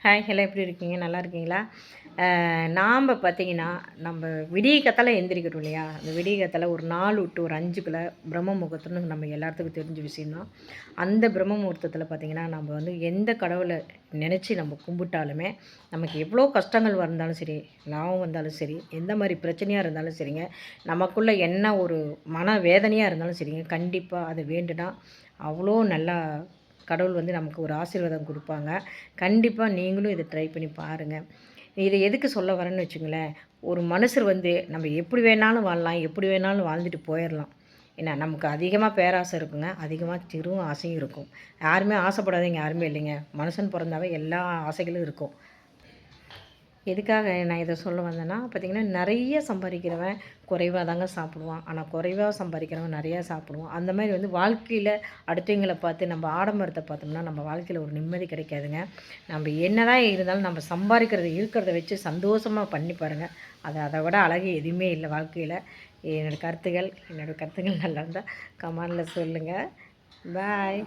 Hi hello, எப்படி இருக்கீங்க? நல்லா இருக்கீங்களா? நாம் பார்த்தீங்கன்னா, நம்ம விடிய காத்தால எந்திரிக்கிறோம் இல்லையா? அந்த விடிய காத்தால ஒரு 4 டு ஒரு 5க்குள்ள பிரம்ம முகூர்த்தம்னு நம்ம எல்லாத்துக்கும் தெரிஞ்ச விஷயம் தான். அந்த பிரம்ம முகூர்த்தத்தில் பார்த்தீங்கன்னா, நம்ம வந்து எந்த கடவுளை நினச்சி நம்ம கும்பிட்டாலுமே, நமக்கு எவ்வளோ கஷ்டங்கள் வந்தாலும் சரி, லாபம் வந்தாலும் சரி, எந்த மாதிரி பிரச்சனையாக இருந்தாலும் சரிங்க, நமக்குள்ளே என்ன ஒரு மன வேதனையாக இருந்தாலும் சரிங்க, கண்டிப்பாக அதை வேண்டுனா அவ்வளோ நல்லா கடவுள் வந்து நமக்கு ஒரு ஆசீர்வாதம் கொடுப்பாங்க. கண்டிப்பாக நீங்களும் இதை ட்ரை பண்ணி பாருங்கள். இதை எதுக்கு சொல்ல வரேன்னு வச்சுங்களேன், ஒரு மனுஷர் வந்து நம்ம எப்படி வேணாலும் வாழலாம், எப்படி வேணாலும் வாழ்ந்துட்டு போயிடலாம். ஏன்னா நமக்கு அதிகமாக பேராசை இருக்குங்க, அதிகமாக சிறு ஆசையும் இருக்கும். யாருமே ஆசைப்படாதவங்க யாருமே இல்லைங்க. மனுஷன் பிறந்தாவே எல்லா ஆசைகளும் இருக்கும். எதுக்காக நான் இதை சொல்ல வந்தேன்னா, பார்த்திங்கன்னா நிறைய சம்பாதிக்கிறவன் குறைவாக தாங்க சாப்பிடுவான். ஆனால் குறைவாக சம்பாதிக்கிறவன் நிறையா சாப்பிடுவான். அந்த மாதிரி வந்து வாழ்க்கையில் அடுத்தவங்களை பார்த்து நம்ம ஆடம்பரத்தை பார்த்தோம்னா நம்ம வாழ்க்கையில் ஒரு நிம்மதி கிடைக்காதுங்க. நம்ம என்ன தான் இருந்தாலும் நம்ம சம்பாதிக்கிறத இருக்கிறத வச்சு சந்தோஷமாக பண்ணி பாருங்கள். அதை விட அழகு எதுவுமே இல்லை வாழ்க்கையில். என்னோடய கருத்துக்கள் நல்லா இருந்தால் கமெண்டில் சொல்லுங்கள். பாய்.